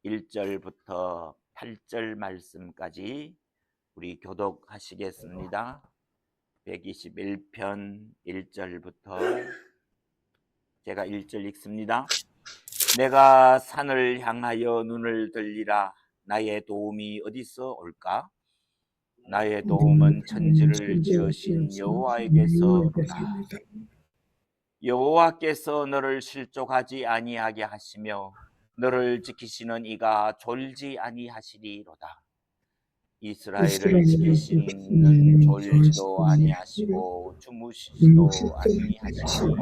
1절부터 8절 말씀까지 우리 교독하시겠습니다. 121편 1절부터 제가 1절 읽습니다. 내가 산을 향하여 눈을 들리라. 나의 도움이 어디서 올까? 나의 도움은 천지를 지으신 여호와에게서로다. 여호와께서 너를 실족하지 아니하게 하시며 너를 지키시는 이가 졸지 아니하시리로다. 이스라엘을 지키시는 졸지도 아니하시고 주무시지도 아니하시니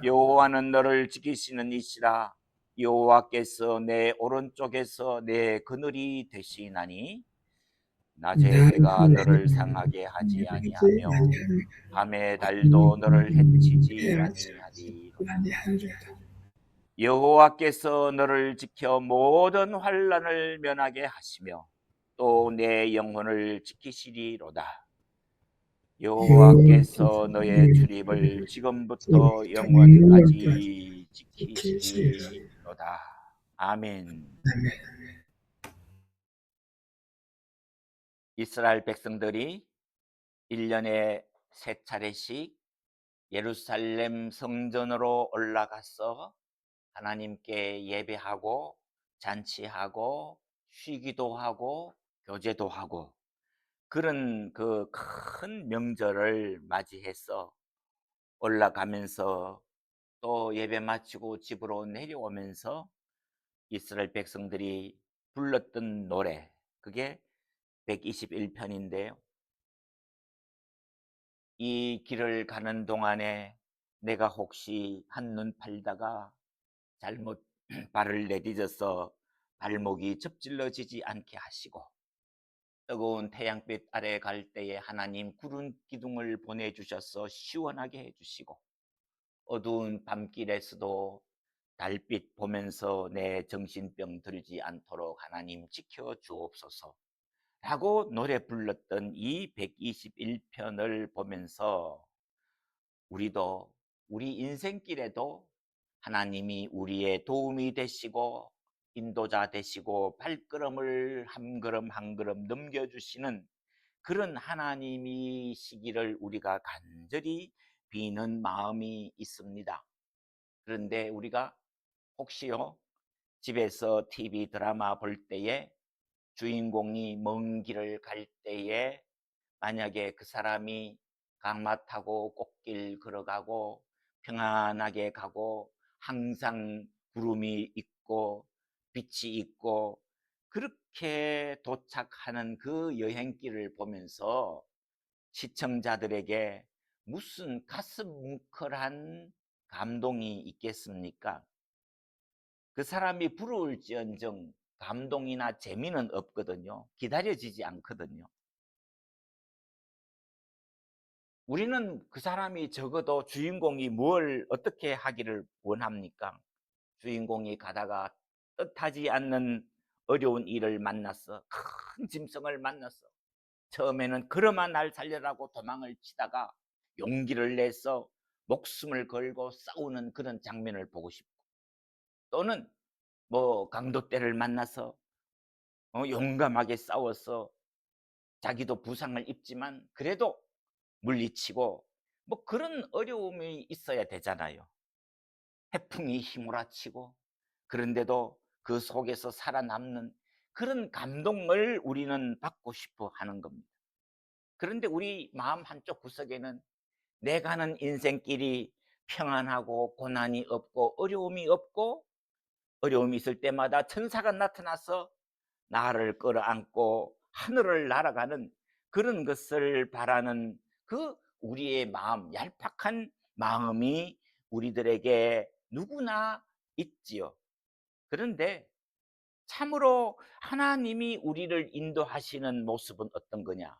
여호와는 너를 지키시는 이시라. 여호와께서 내 오른쪽에서 내 그늘이 되시나니 낮에 해가 너를 상하게 하지 아니하며 밤에 달도 너를 해치지 아니하리로다. 여호와께서 너를 지켜 모든 환난을 면하게 하시며 또 내 영혼을 지키시리로다. 여호와께서 너의 출입을 지금부터 영원까지 지키시리로다. 아멘. 이스라엘 백성들이 1년에 3차례씩 예루살렘 성전으로 올라가서 하나님께 예배하고 잔치하고 쉬기도 하고 교제도 하고 그런 그 큰 명절을 맞이해서 올라가면서 또 예배 마치고 집으로 내려오면서 이스라엘 백성들이 불렀던 노래, 그게 121편인데요. 이 길을 가는 동안에 내가 혹시 한눈 팔다가 잘못 발을 내딛어서 발목이 접질러지지 않게 하시고, 뜨거운 태양빛 아래 갈 때에 하나님 구름 기둥을 보내주셔서 시원하게 해주시고, 어두운 밤길에서도 달빛 보면서 내 정신병 들지 않도록 하나님 지켜 주옵소서 라고 노래 불렀던 이 121편을 보면서 우리도 우리 인생길에도 하나님이 우리의 도움이 되시고 인도자 되시고 발걸음을 한 걸음 한 걸음 넘겨주시는 그런 하나님이시기를 우리가 간절히 비는 마음이 있습니다. 그런데 우리가 혹시요, 집에서 TV 드라마 볼 때에 주인공이 먼 길을 갈 때에 만약에 그 사람이 강마 타고 꽃길 걸어가고 평안하게 가고 항상 구름이 있고 빛이 있고 그렇게 도착하는 그 여행길을 보면서 시청자들에게 무슨 가슴 뭉클한 감동이 있겠습니까? 그 사람이 부러울지언정 감동이나 재미는 없거든요. 기다려지지 않거든요. 우리는 그 사람이 적어도 주인공이 뭘 어떻게 하기를 원합니까? 주인공이 가다가 뜻하지 않는 어려운 일을 만났어. 큰 짐승을 만났어. 처음에는 그러마 날 살려라고 도망을 치다가 용기를 내서 목숨을 걸고 싸우는 그런 장면을 보고 싶고, 또는 뭐 강도떼를 만나서 용감하게 싸워서 자기도 부상을 입지만 그래도 물리치고 뭐 그런 어려움이 있어야 되잖아요. 태풍이 휘몰아치고 그런데도 그 속에서 살아남는 그런 감동을 우리는 받고 싶어 하는 겁니다. 그런데 우리 마음 한쪽 구석에는 내 가는 인생길이 평안하고 고난이 없고 어려움이 없고, 어려움이 있을 때마다 천사가 나타나서 나를 끌어안고 하늘을 날아가는 그런 것을 바라는 그 우리의 마음, 얄팍한 마음이 우리들에게 누구나 있지요. 그런데 참으로 하나님이 우리를 인도하시는 모습은 어떤 거냐?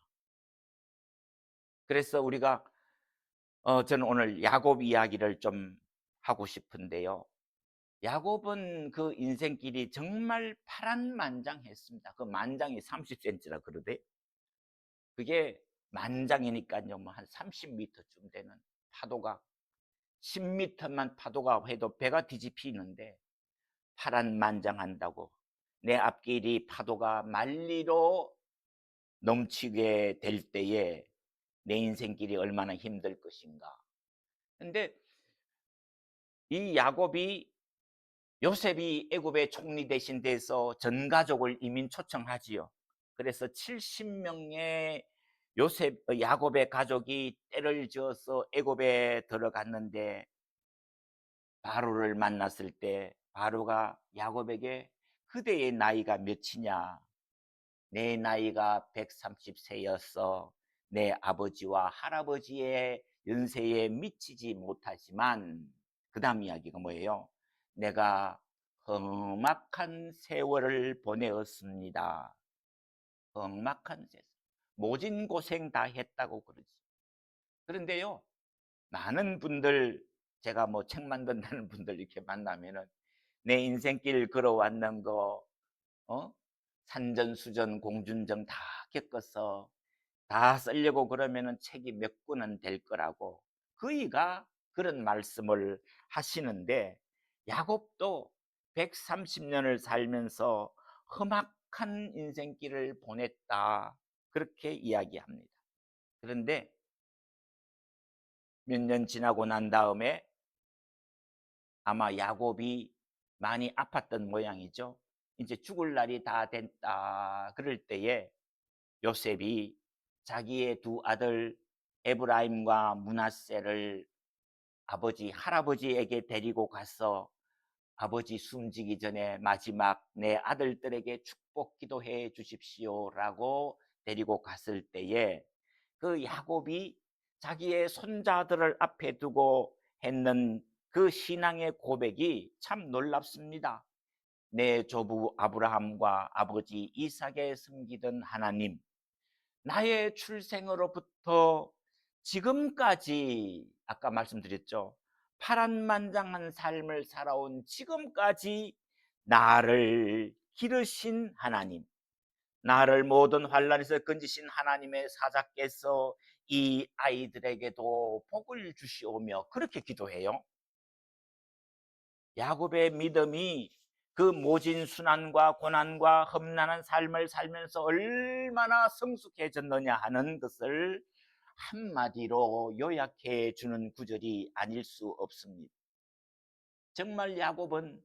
그래서 우리가 저는 오늘 야곱 이야기를 좀 하고 싶은데요. 야곱은 그 인생길이 정말 파란만장했습니다. 그 만장이 30cm라 그러대. 그게 만장이니까요, 뭐 한 30m쯤 되는 파도가, 10m만 파도가 해도 배가 뒤집히는데 파란만장한다고 내 앞길이 파도가 만리로 넘치게 될 때에 내 인생길이 얼마나 힘들 것인가. 근데 이 야곱이 요셉이 애굽의 총리 대신 돼서 전 가족을 이민 초청하지요. 그래서 70명의 야곱의 가족이 떼를 지어서 애굽에 들어갔는데 바로를 만났을 때 바로가 야곱에게 그대의 나이가 몇이냐? 내 나이가 130세였어. 내 아버지와 할아버지의 연세에 미치지 못하지만 그 다음 이야기가 뭐예요? 내가 험악한 세월을 보내었습니다. 험악한 세월. 모진 고생 다 했다고 그러지. 그런데요, 많은 분들, 제가 뭐 책 만든다는 분들 이렇게 만나면은 내 인생길 걸어왔는 거, 산전수전 공준정 다 겪어서 다 쓰려고 그러면은 책이 몇 권은 될 거라고 그이가 그런 말씀을 하시는데, 야곱도 130년을 살면서 험악한 인생길을 보냈다, 그렇게 이야기합니다. 그런데 몇 년 지나고 난 다음에 아마 야곱이 많이 아팠던 모양이죠. 이제 죽을 날이 다 됐다 그럴 때에 요셉이 자기의 두 아들 에브라임과 므낫세를 아버지 할아버지에게 데리고 가서 아버지 숨지기 전에 마지막 내 아들들에게 축복 기도해 주십시오라고 데리고 갔을 때에 그 야곱이 자기의 손자들을 앞에 두고 했는 그 신앙의 고백이 참 놀랍습니다. 내 조부 아브라함과 아버지 이삭에 섬기던 하나님, 나의 출생으로부터 지금까지 아까 말씀드렸죠. 파란만장한 삶을 살아온 지금까지 나를 기르신 하나님, 나를 모든 환난에서 건지신 하나님의 사자께서 이 아이들에게도 복을 주시오며 그렇게 기도해요. 야곱의 믿음이 그 모진 순환과 고난과 험난한 삶을 살면서 얼마나 성숙해졌느냐 하는 것을 한마디로 요약해 주는 구절이 아닐 수 없습니다. 정말 야곱은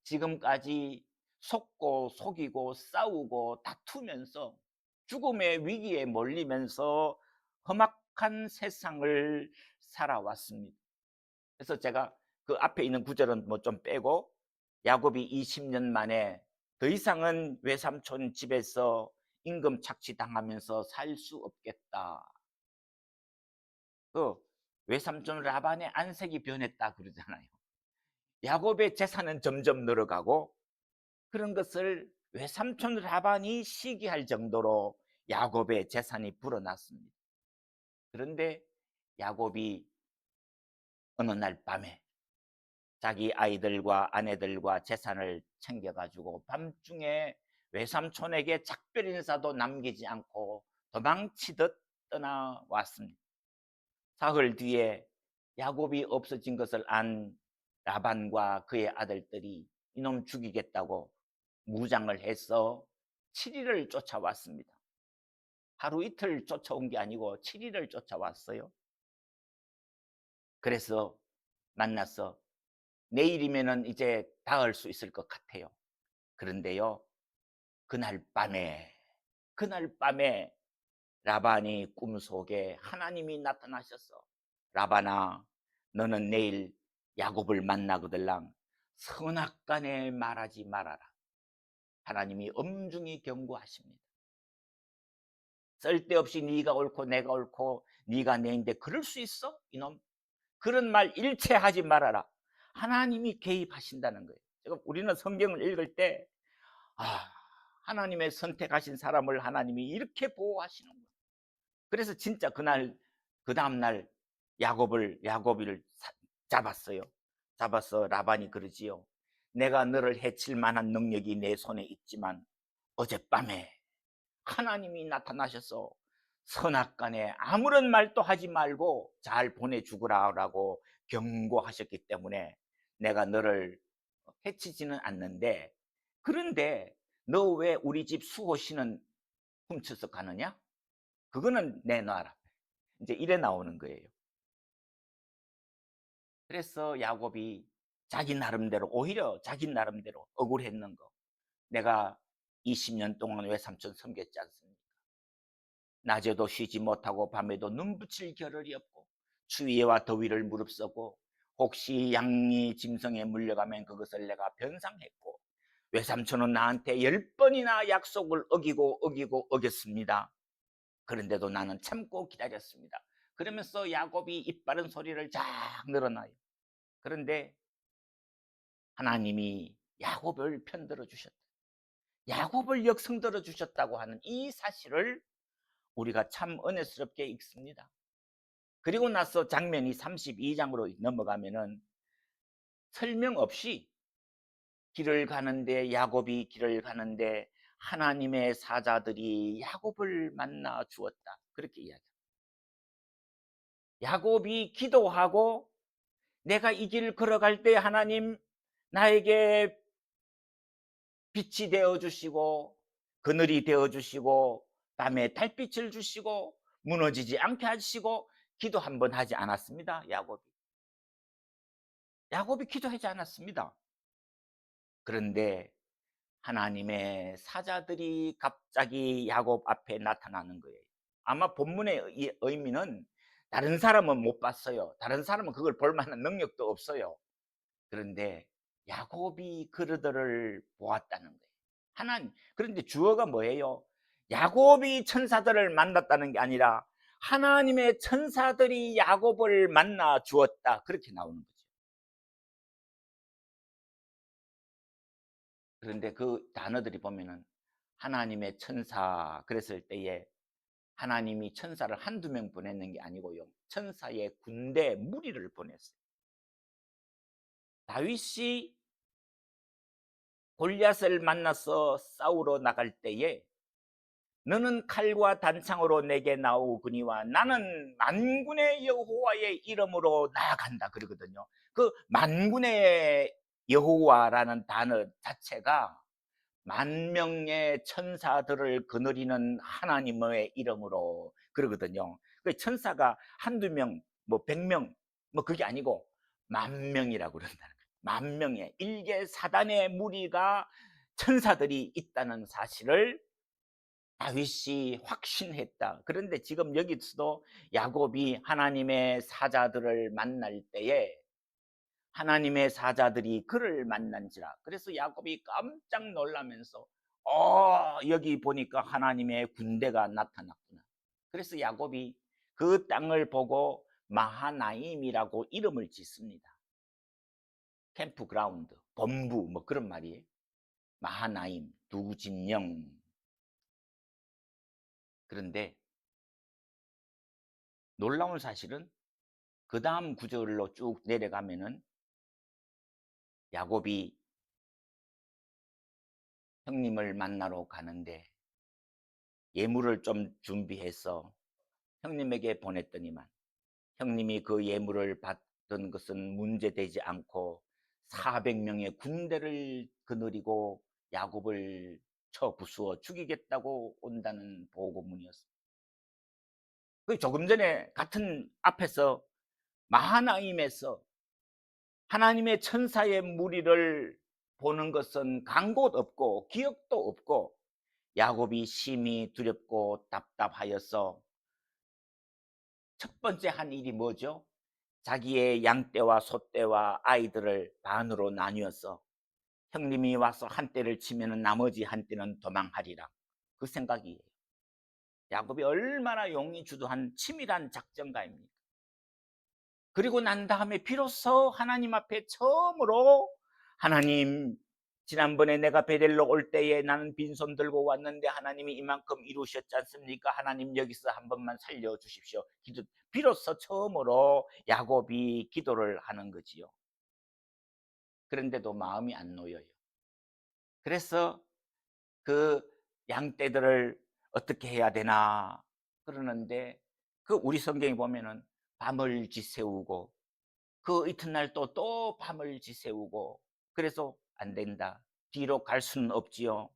지금까지 속고 속이고 싸우고 다투면서 죽음의 위기에 몰리면서 험악한 세상을 살아왔습니다. 그래서 제가 그 앞에 있는 구절은 뭐 좀 빼고 야곱이 20년 만에 더 이상은 외삼촌 집에서 임금 착취당하면서 살 수 없겠다. 그 외삼촌 라반의 안색이 변했다 그러잖아요. 야곱의 재산은 점점 늘어가고 그런 것을 외삼촌 라반이 시기할 정도로 야곱의 재산이 불어났습니다. 그런데 야곱이 어느 날 밤에 자기 아이들과 아내들과 재산을 챙겨가지고 밤중에 외삼촌에게 작별 인사도 남기지 않고 도망치듯 떠나왔습니다. 사흘 뒤에 야곱이 없어진 것을 안 라반과 그의 아들들이 이놈 죽이겠다고 무장을 해서 7일을 쫓아왔습니다. 하루 이틀 쫓아온 게 아니고 7일을 쫓아왔어요. 그래서 만나서 내일이면은 이제 닿을 수 있을 것 같아요. 그런데요, 그날 밤에 라반이 꿈속에 하나님이 나타나셔서 라반아, 너는 내일 야곱을 만나거들랑 선악간에 말하지 말아라. 하나님이 엄중히 경고하십니다. 쓸데없이 네가 옳고 내가 옳고 네가 내인데 그럴 수 있어? 이놈, 그런 말 일체 하지 말아라. 하나님이 개입하신다는 거예요. 지금 우리는 성경을 읽을 때 하나님의 선택하신 사람을 하나님이 이렇게 보호하시는 거예요. 그래서 진짜 그 다음날 야곱이를 잡았어요. 잡아서 라반이 그러지요. 내가 너를 해칠 만한 능력이 내 손에 있지만 어젯밤에 하나님이 나타나셔서 선악간에 아무런 말도 하지 말고 잘 보내주거라라고 경고하셨기 때문에 내가 너를 해치지는 않는데, 그런데 너 왜 우리 집 수호신은 훔쳐서 가느냐? 그거는 내놔라. 이제 이래 나오는 거예요. 그래서 야곱이 자기 나름대로, 오히려 자기 나름대로 억울했는 거. 내가 20년 동안 외삼촌 섬겼지 않습니까? 낮에도 쉬지 못하고 밤에도 눈 붙일 겨를이 없고 추위와 더위를 무릅쓰고 혹시 양이 짐승에 물려가면 그것을 내가 변상했고 외삼촌은 나한테 10번이나 약속을 어기고 어겼습니다. 그런데도 나는 참고 기다렸습니다. 그러면서 야곱이 입 바른 소리를 쫙 늘어놔요. 그런데 하나님이 야곱을 편들어 주셨다. 야곱을 역성들어 주셨다고 하는 이 사실을 우리가 참 은혜스럽게 읽습니다. 그리고 나서 장면이 32장으로 넘어가면은 설명 없이 야곱이 길을 가는데 하나님의 사자들이 야곱을 만나 주었다. 그렇게 이야기합니다. 야곱이 기도하고 내가 이 길을 걸어갈 때 하나님 나에게 빛이 되어 주시고 그늘이 되어 주시고 밤에 달빛을 주시고 무너지지 않게 하시고 기도 한번 하지 않았습니다. 야곱이 기도하지 않았습니다. 그런데 하나님의 사자들이 갑자기 야곱 앞에 나타나는 거예요. 아마 본문의 의미는 다른 사람은 못 봤어요. 다른 사람은 그걸 볼 만한 능력도 없어요. 그런데 야곱이 그들을 보았다는 거예요. 그런데 주어가 뭐예요? 야곱이 천사들을 만났다는 게 아니라 하나님의 천사들이 야곱을 만나 주었다. 그렇게 나오는 거죠. 그런데 그 단어들이 보면은 하나님의 천사 그랬을 때에 하나님이 천사를 한두 명 보냈는 게 아니고요. 천사의 군대 무리를 보냈어요. 다윗이 골리앗을 만나서 싸우러 나갈 때에 너는 칼과 단창으로 내게 나오거니와 나는 만군의 여호와의 이름으로 나아간다 그러거든요. 그 만군의 여호와라는 단어 자체가 만 명의 천사들을 거느리는 하나님의 이름으로 그러거든요. 그 천사가 한두 명, 뭐 100명, 뭐 그게 아니고 만 명이라고 그런다는 거예요. 만 명의 일개 사단의 무리가 천사들이 있다는 사실을 다윗이 확신했다. 그런데 지금 여기서도 야곱이 하나님의 사자들을 만날 때에 하나님의 사자들이 그를 만난지라. 그래서 야곱이 깜짝 놀라면서 여기 보니까 하나님의 군대가 나타났구나. 그래서 야곱이 그 땅을 보고 마하나임이라고 이름을 짓습니다. 캠프그라운드, 본부 뭐 그런 말이에요. 마하나임, 두진령. 그런데 놀라운 사실은 그 다음 구절로 쭉 내려가면은 야곱이 형님을 만나러 가는데 예물을 좀 준비해서 형님에게 보냈더니만 형님이 그 예물을 받던 것은 문제되지 않고 400명의 군대를 거느리고 야곱을 쳐 부수어 죽이겠다고 온다는 보고문이었습니다. 그 조금 전에 같은 앞에서 마하나임에서 하나님의 천사의 무리를 보는 것은 간 곳 없고 기억도 없고 야곱이 심히 두렵고 답답하여서 첫 번째 한 일이 뭐죠? 자기의 양떼와 소떼와 아이들을 반으로 나뉘어서 형님이 와서 한 떼를 치면 나머지 한 떼는 도망하리라. 그 생각이에요. 야곱이 얼마나 용이 주도한 치밀한 작전가입니까? 그리고 난 다음에 비로소 하나님 앞에 처음으로 하나님, 지난번에 내가 베델로 올 때에 나는 빈손 들고 왔는데 하나님이 이만큼 이루셨지 않습니까? 하나님 여기서 한 번만 살려주십시오. 비로소 처음으로 야곱이 기도를 하는 거지요. 그런데도 마음이 안 놓여요. 그래서 그 양떼들을 어떻게 해야 되나 그러는데 그 우리 성경에 보면은 밤을 지새우고 그 이튿날 또 밤을 지새우고 그래서 안 된다. 뒤로 갈 수는 없지요.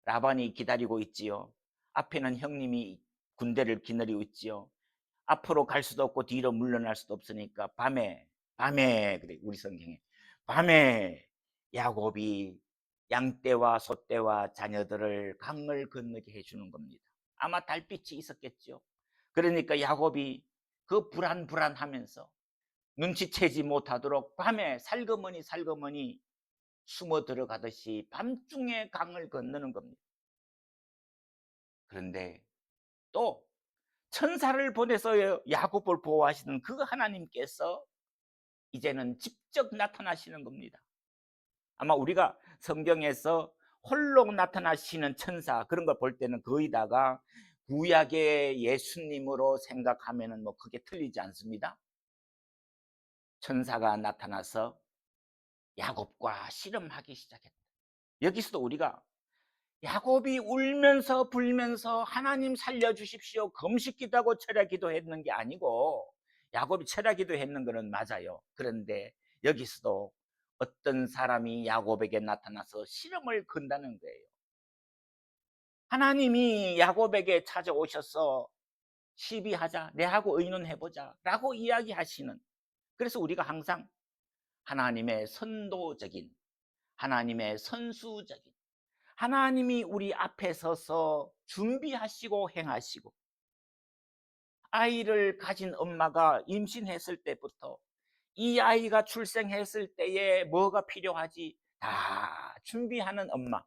라반이 기다리고 있지요. 앞에는 형님이 군대를 기다리고 있지요. 앞으로 갈 수도 없고 뒤로 물러날 수도 없으니까 밤에 그래 우리 성경에 밤에 야곱이 양떼와 소떼와 자녀들을 강을 건너게 해주는 겁니다. 아마 달빛이 있었겠죠. 그러니까 야곱이 그 불안하면서 눈치채지 못하도록 밤에 살그머니 숨어 들어가듯이 밤중에 강을 건너는 겁니다. 그런데 또 천사를 보내서 야곱을 보호하시는 그 하나님께서 이제는 직접 나타나시는 겁니다. 아마 우리가 성경에서 홀로 나타나시는 천사 그런 걸 볼 때는 거의 다가 구약의 예수님으로 생각하면은 뭐 그게 틀리지 않습니다. 천사가 나타나서 야곱과 씨름하기 시작했다. 여기서도 우리가 야곱이 울면서 불면서 하나님 살려주십시오 금식기도 하고 철야기도 했는 게 아니고, 야곱이 철야기도 했는 거는 맞아요. 그런데 여기서도 어떤 사람이 야곱에게 나타나서 씨름을 건다는 거예요. 하나님이 야곱에게 찾아오셔서 시비하자, 내하고 의논해보자 라고 이야기하시는, 그래서 우리가 항상 하나님의 선도적인, 하나님의 선수적인, 하나님이 우리 앞에 서서 준비하시고 행하시고, 아이를 가진 엄마가 임신했을 때부터 이 아이가 출생했을 때에 뭐가 필요하지 다 준비하는 엄마,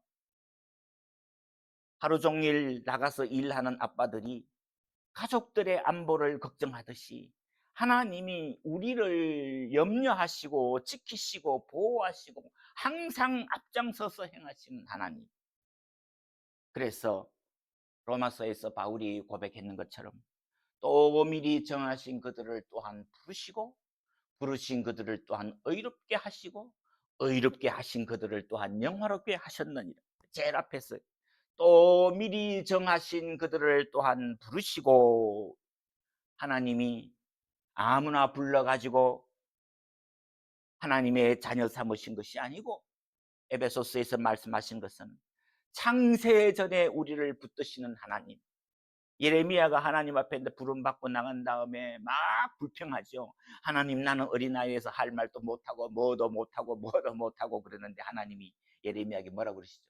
하루 종일 나가서 일하는 아빠들이 가족들의 안보를 걱정하듯이 하나님이 우리를 염려하시고 지키시고 보호하시고 항상 앞장서서 행하시는 하나님. 그래서 로마서에서 바울이 고백했는 것처럼 또 미리 정하신 그들을 또한 부르시고 부르신 그들을 또한 의롭게 하시고 의롭게 하신 그들을 또한 영화롭게 하셨느니라. 제일 앞에서 또 미리 정하신 그들을 또한 부르시고, 하나님이 아무나 불러가지고 하나님의 자녀 삼으신 것이 아니고, 에베소서에서 말씀하신 것은 창세 전에 우리를 붙드시는 하나님. 예레미야가 하나님 앞에 부름받고 나간 다음에 막 불평하죠. 하나님, 나는 어린아이에서 할 말도 못하고 뭐도 못하고 그러는데 하나님이 예레미야에게 뭐라고 그러시죠?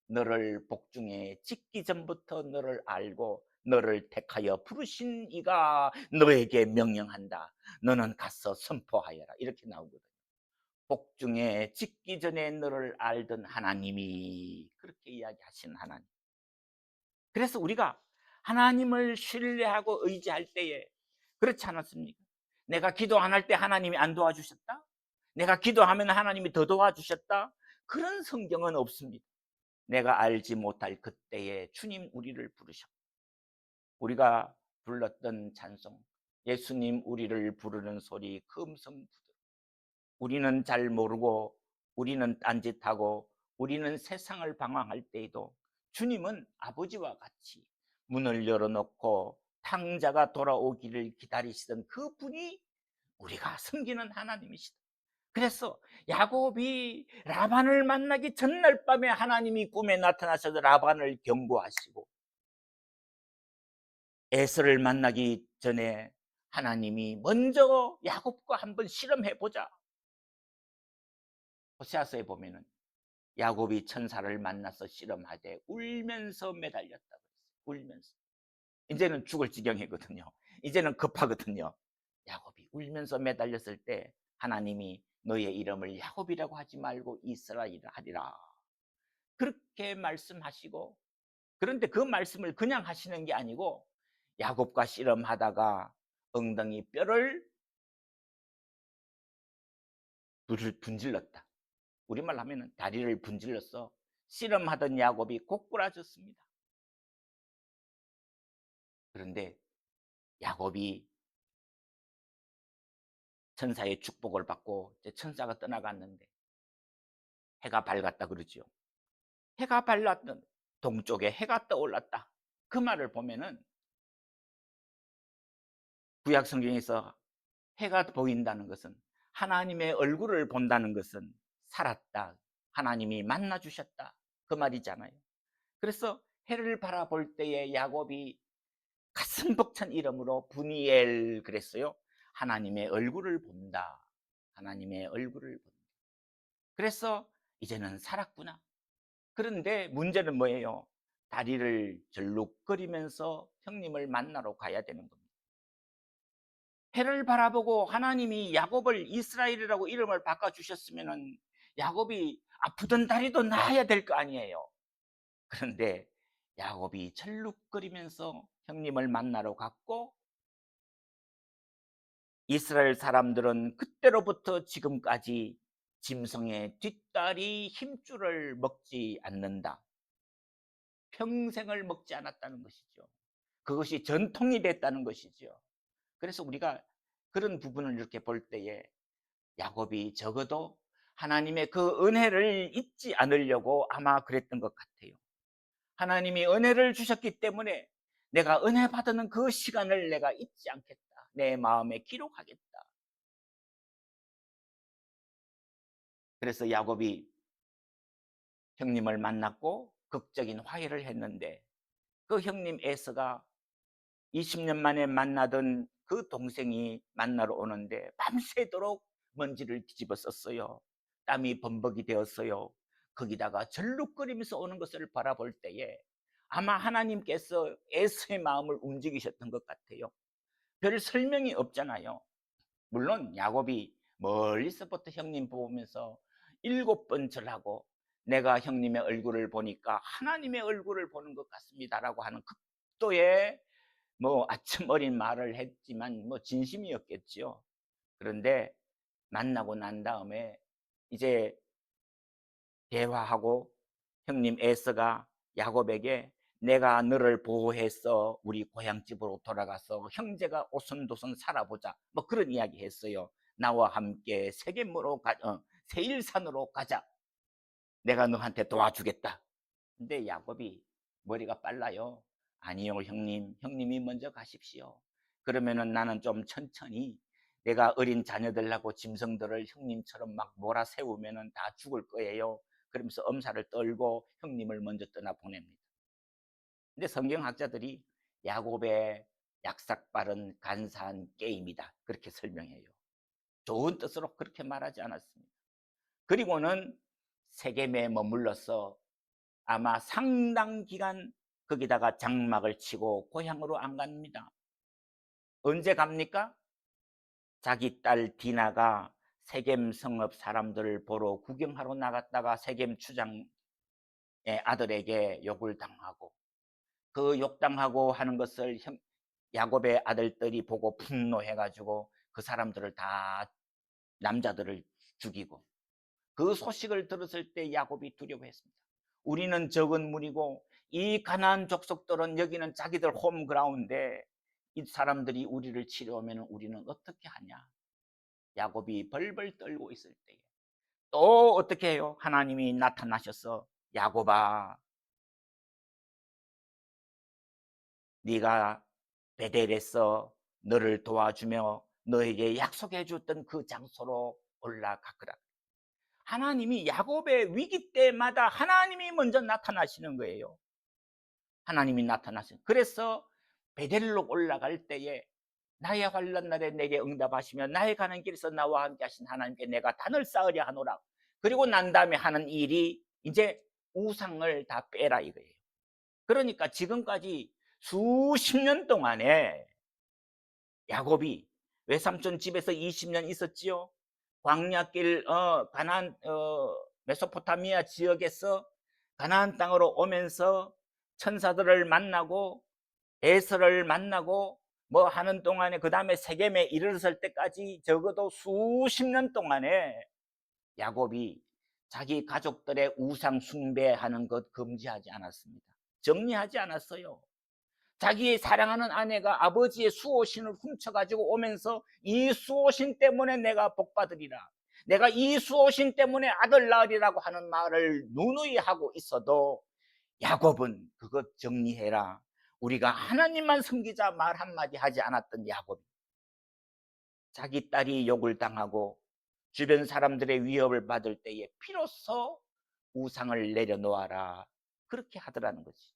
너를 복중에 짓기 전부터 너를 알고 너를 택하여 부르신 이가 너에게 명령한다. 너는 가서 선포하여라. 이렇게 나오거든요. 복중에 짓기 전에 너를 알던 하나님이 그렇게 이야기하시는 하나님. 그래서 우리가 하나님을 신뢰하고 의지할 때에 그렇지 않았습니까? 내가 기도 안 할 때 하나님이 안 도와주셨다? 내가 기도하면 하나님이 더 도와주셨다? 그런 성경은 없습니다. 내가 알지 못할 그때에 주님 우리를 부르셨고, 우리가 불렀던 찬송, 예수님 우리를 부르는 소리 그 음성 부드러, 우리는 잘 모르고 우리는 딴짓하고 우리는 세상을 방황할 때에도 주님은 아버지와 같이 문을 열어놓고 탕자가 돌아오기를 기다리시던 그 분이 우리가 섬기는 하나님이시다. 그래서 야곱이 라반을 만나기 전날 밤에 하나님이 꿈에 나타나셔서 라반을 경고하시고, 에서를 만나기 전에 하나님이 먼저 야곱과 한번 실험해보자. 호세아서에 보면은 야곱이 천사를 만나서 실험하되 울면서 매달렸다고 했어요. 울면서. 이제는 죽을 지경이거든요. 이제는 급하거든요. 야곱이 울면서 매달렸을 때 하나님이 너의 이름을 야곱이라고 하지 말고 이스라엘이라 하리라. 그렇게 말씀하시고, 그런데 그 말씀을 그냥 하시는 게 아니고 야곱과 씨름하다가 엉덩이 뼈를 분질렀다. 우리말 하면은 다리를 분질렀어. 씨름하던 야곱이 고꾸라졌습니다. 그런데 야곱이 천사의 축복을 받고 천사가 떠나갔는데 해가 밝았다 그러죠. 해가 밝았던 동쪽에 해가 떠올랐다. 그 말을 보면은 구약 성경에서 해가 보인다는 것은, 하나님의 얼굴을 본다는 것은 살았다, 하나님이 만나 주셨다 그 말이잖아요. 그래서 해를 바라볼 때에 야곱이 가슴 벅찬 이름으로 분이엘 그랬어요. 하나님의 얼굴을 본다. 하나님의 얼굴을 본다. 그래서 이제는 살았구나. 그런데 문제는 뭐예요? 다리를 절룩거리면서 형님을 만나러 가야 되는 겁니다. 해를 바라보고 하나님이 야곱을 이스라엘이라고 이름을 바꿔주셨으면 야곱이 아프던 다리도 나아야 될 거 아니에요. 그런데 야곱이 절룩거리면서 형님을 만나러 갔고, 이스라엘 사람들은 그때로부터 지금까지 짐승의 뒷다리 힘줄을 먹지 않는다. 평생을 먹지 않았다는 것이죠. 그것이 전통이 됐다는 것이죠. 그래서 우리가 그런 부분을 이렇게 볼 때에 야곱이 적어도 하나님의 그 은혜를 잊지 않으려고 아마 그랬던 것 같아요. 하나님이 은혜를 주셨기 때문에 내가 은혜 받는 그 시간을 내가 잊지 않겠다. 내 마음에 기록하겠다. 그래서 야곱이 형님을 만났고 극적인 화해를 했는데, 그 형님 에서가 20년 만에 만나던 그 동생이 만나러 오는데 밤새도록 먼지를 뒤집어 썼어요. 땀이 범벅이 되었어요. 거기다가 절룩거리면서 오는 것을 바라볼 때에 아마 하나님께서 에서의 마음을 움직이셨던 것 같아요. 별 설명이 없잖아요. 물론 야곱이 멀리서부터 형님 보면서 7번 절하고 내가 형님의 얼굴을 보니까 하나님의 얼굴을 보는 것 같습니다라고 하는 극도의 아침 어린 말을 했지만 진심이었겠지요. 그런데 만나고 난 다음에 이제 대화하고 형님 에서가 야곱에게 내가 너를 보호해서 우리 고향집으로 돌아가서 형제가 오손도손 살아보자 그런 이야기 했어요. 나와 함께 세일산으로 가자. 내가 너한테 도와주겠다. 근데 야곱이 머리가 빨라요. 아니요, 형님이 먼저 가십시오. 그러면은 나는 좀 천천히, 내가 어린 자녀들하고 짐승들을 형님처럼 막 몰아세우면은 다 죽을 거예요. 그러면서 엄살을 떨고 형님을 먼저 떠나 보냅니다. 근데 성경학자들이 야곱의 약삭빠른 간사한 게임이다 그렇게 설명해요. 좋은 뜻으로 그렇게 말하지 않았습니다. 그리고는 세겜에 머물러서 아마 상당 기간 거기다가 장막을 치고 고향으로 안 갑니다. 언제 갑니까? 자기 딸 디나가 세겜 성읍 사람들을 보러 구경하러 나갔다가 세겜 추장의 아들에게 욕을 당하고, 그 욕당하고 하는 것을 야곱의 아들들이 보고 분노해가지고 그 사람들을 다, 남자들을 죽이고, 그 소식을 들었을 때 야곱이 두려워했습니다. 우리는 적은 무리고 이 가나안 족속들은 여기는 자기들 홈그라운드에 이 사람들이 우리를 치려오면 우리는 어떻게 하냐. 야곱이 벌벌 떨고 있을 때에 또 어떻게 해요? 하나님이 나타나셔서 야곱아, 네가 베델에서 너를 도와주며 너에게 약속해 줬던 그 장소로 올라가거라. 하나님이 야곱의 위기 때마다 하나님이 먼저 나타나시는 거예요. 하나님이 나타나신. 그래서 베델로 올라갈 때에 나의 환난 날에 내게 응답하시며 나의 가는 길에서 나와 함께 하신 하나님께 내가 단을 쌓으려 하노라. 그리고 난 다음에 하는 일이 이제 우상을 다 빼라 이거예요. 그러니까 지금까지 수십 년 동안에 야곱이 외삼촌 집에서 20년 있었지요. 광야길 가나안 메소포타미아 지역에서 가나안 땅으로 오면서 천사들을 만나고 에서를 만나고 하는 동안에, 그 다음에 세겜에 이르렀을 때까지 적어도 수십 년 동안에 야곱이 자기 가족들의 우상 숭배하는 것 금지하지 않았습니다. 정리하지 않았어요. 자기의 사랑하는 아내가 아버지의 수호신을 훔쳐가지고 오면서 이 수호신 때문에 내가 복받으리라, 내가 이 수호신 때문에 아들 낳으리라고 하는 말을 누누이 하고 있어도 야곱은 그것 정리해라, 우리가 하나님만 섬기자 말 한마디 하지 않았던 야곱이 자기 딸이 욕을 당하고 주변 사람들의 위협을 받을 때에 비로소 우상을 내려놓아라. 그렇게 하더라는 것이죠.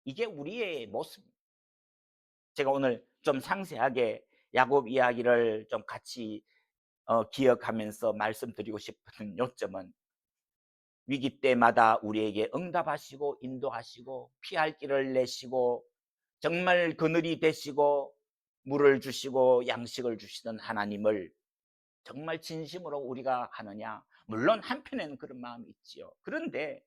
이게 우리의 모습입니다. 제가 오늘 좀 상세하게 야곱 이야기를 좀 같이 기억하면서 말씀드리고 싶은 요점은 위기 때마다 우리에게 응답하시고 인도하시고 피할 길을 내시고 정말 그늘이 되시고 물을 주시고 양식을 주시던 하나님을 정말 진심으로 우리가 하느냐? 물론 한편에는 그런 마음이 있지요. 그런데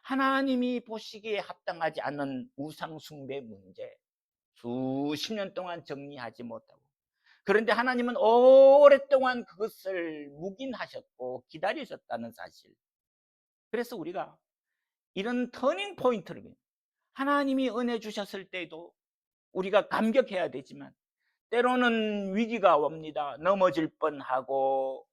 하나님이 보시기에 합당하지 않는 우상 숭배 문제, 수십 년 동안 정리하지 못하고, 그런데 하나님은 오랫동안 그것을 묵인하셨고 기다리셨다는 사실. 그래서 우리가 이런 터닝 포인트를, 하나님이 은혜 주셨을 때도 우리가 감격해야 되지만 때로는 위기가 옵니다. 넘어질 뻔하고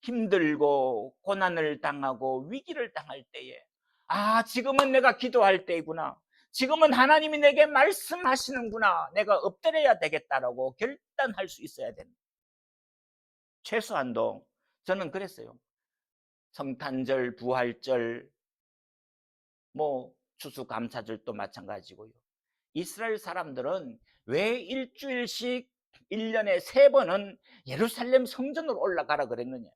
힘들고 고난을 당하고 위기를 당할 때에, 아, 지금은 내가 기도할 때이구나, 지금은 하나님이 내게 말씀하시는구나, 내가 엎드려야 되겠다라고 결단할 수 있어야 됩니다. 최소한도 저는 그랬어요. 성탄절, 부활절, 뭐 추수감사절도 마찬가지고요. 이스라엘 사람들은 왜 일주일씩 1년에 3번은 예루살렘 성전으로 올라가라 그랬느냐?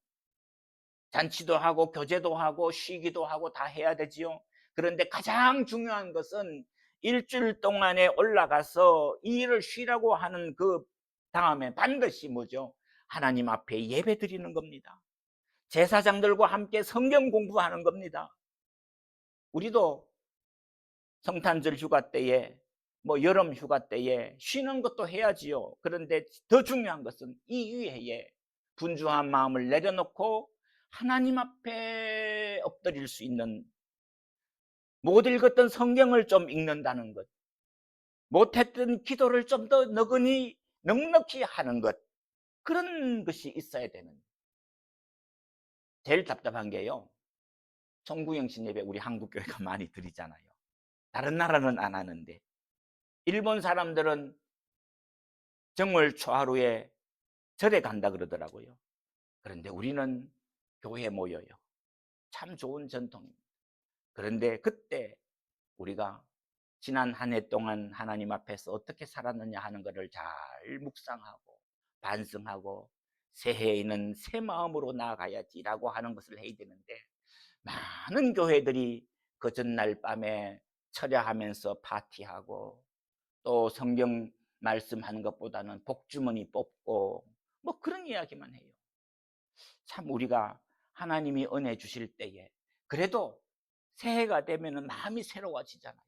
잔치도 하고 교제도 하고 쉬기도 하고 다 해야 되지요. 그런데 가장 중요한 것은 일주일 동안에 올라가서 이 일을 쉬라고 하는 그 다음에 반드시 뭐죠? 하나님 앞에 예배 드리는 겁니다. 제사장들과 함께 성경 공부하는 겁니다. 우리도 성탄절 휴가 때에 뭐 여름 휴가 때에 쉬는 것도 해야지요. 그런데 더 중요한 것은 이 위해에 분주한 마음을 내려놓고 하나님 앞에 엎드릴 수 있는, 못 읽었던 성경을 좀 읽는다는 것, 못했던 기도를 좀 더 너그니 넉넉히 하는 것, 그런 것이 있어야 되는. 제일 답답한 게요, 송구영신 예배 우리 한국교회가 많이 드리잖아요. 다른 나라는 안 하는데 일본 사람들은 정월 초하루에 절에 간다 그러더라고요. 그런데 우리는 교회에 모여요. 참 좋은 전통입니다. 그런데 그때 우리가 지난 한 해 동안 하나님 앞에서 어떻게 살았느냐 하는 것을 잘 묵상하고 반성하고 새해에는 새 마음으로 나아가야지라고 하는 것을 해야 되는데, 많은 교회들이 그 전날 밤에 철야하면서 파티하고 또 성경 말씀하는 것보다는 복주머니 뽑고 뭐 그런 이야기만 해요. 참 우리가 하나님이 은혜 주실 때에 그래도 새해가 되면 마음이 새로워지잖아요.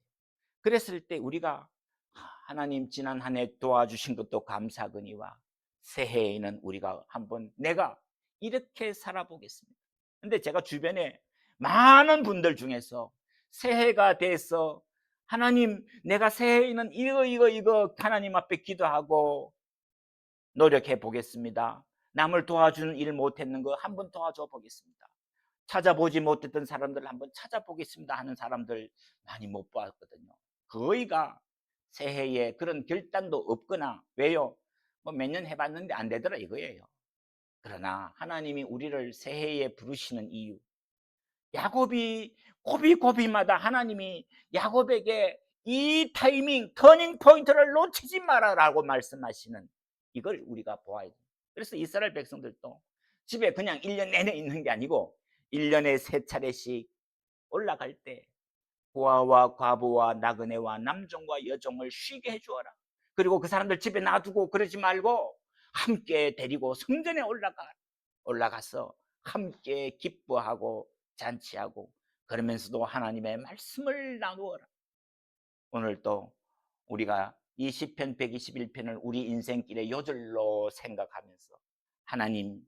그랬을 때 우리가 하나님 지난 한 해 도와주신 것도 감사하거니와 새해에는 우리가 한번 내가 이렇게 살아보겠습니다. 근데 제가 주변에 많은 분들 중에서 새해가 돼서 하나님 내가 새해에는 이거 하나님 앞에 기도하고 노력해 보겠습니다, 남을 도와주는 일 못했는 거 한번 도와줘 보겠습니다, 찾아보지 못했던 사람들 한번 찾아보겠습니다 하는 사람들 많이 못 봤거든요. 거의가 새해에 그런 결단도 없거나, 왜요? 뭐 몇 년 해봤는데 안 되더라 이거예요. 그러나 하나님이 우리를 새해에 부르시는 이유, 야곱이 고비고비마다 하나님이 야곱에게 이 타이밍 터닝 포인트를 놓치지 마라라고 말씀하시는, 이걸 우리가 보아야 돼요. 그래서 이스라엘 백성들도 집에 그냥 1년 내내 있는 게 아니고 1년에 3차례씩 올라갈 때 고아와 과부와 나그네와 남종과 여종을 쉬게 해주어라. 그리고 그 사람들 집에 놔두고 그러지 말고 함께 데리고 성전에 올라가서 함께 기뻐하고 잔치하고 그러면서도 하나님의 말씀을 나누어라. 오늘 또 우리가 이 시편 121편을 우리 인생길의 요절로 생각하면서 하나님,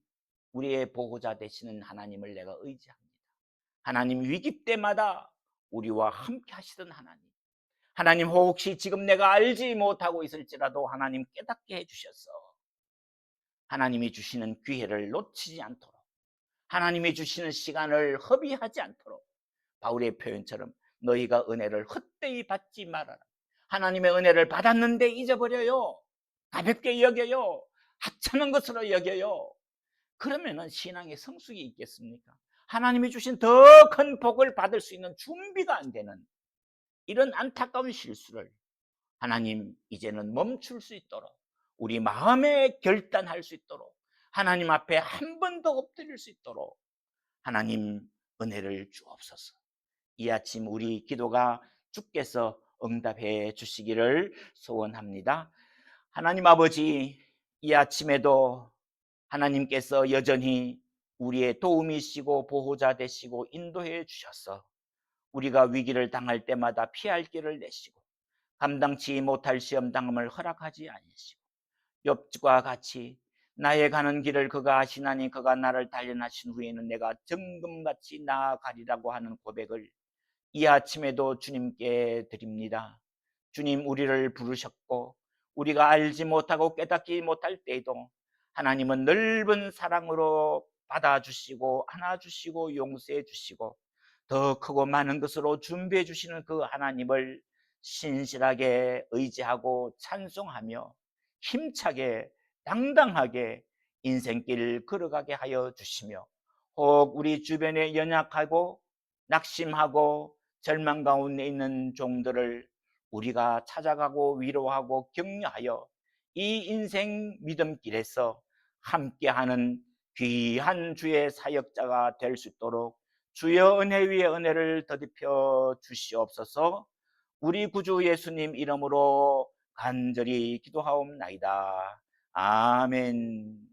우리의 보호자 되시는 하나님을 내가 의지합니다. 하나님, 위기 때마다 우리와 함께 하시던 하나님, 하나님 혹시 지금 내가 알지 못하고 있을지라도 하나님 깨닫게 해주셔서 하나님이 주시는 기회를 놓치지 않도록, 하나님이 주시는 시간을 허비하지 않도록, 바울의 표현처럼 너희가 은혜를 헛되이 받지 말아라. 하나님의 은혜를 받았는데 잊어버려요, 가볍게 여겨요, 하찮은 것으로 여겨요. 그러면은 신앙의 성숙이 있겠습니까? 하나님이 주신 더 큰 복을 받을 수 있는 준비가 안 되는 이런 안타까운 실수를 하나님 이제는 멈출 수 있도록 우리 마음에 결단할 수 있도록 하나님 앞에 한 번 더 엎드릴 수 있도록 하나님 은혜를 주옵소서. 이 아침 우리 기도가 주께서 응답해 주시기를 소원합니다. 하나님 아버지, 이 아침에도 하나님께서 여전히 우리의 도움이시고 보호자 되시고 인도해 주셔서 우리가 위기를 당할 때마다 피할 길을 내시고 감당치 못할 시험당함을 허락하지 아니시고 욥과 같이 나의 가는 길을 그가 아시나니 그가 나를 단련하신 후에는 내가 정금같이 나아가리라고 하는 고백을 이 아침에도 주님께 드립니다. 주님, 우리를 부르셨고 우리가 알지 못하고 깨닫지 못할 때에도 하나님은 넓은 사랑으로 받아주시고 안아주시고 용서해 주시고 더 크고 많은 것으로 준비해 주시는 그 하나님을 신실하게 의지하고 찬송하며 힘차게 당당하게 인생길을 걸어가게 하여 주시며 혹 우리 주변에 연약하고 낙심하고 절망 가운데 있는 종들을 우리가 찾아가고 위로하고 격려하여 이 인생 믿음길에서 함께하는 귀한 주의 사역자가 될 수 있도록 주여 은혜 위에 은혜를 더딥혀 주시옵소서. 우리 구주 예수님 이름으로 간절히 기도하옵나이다. 아멘.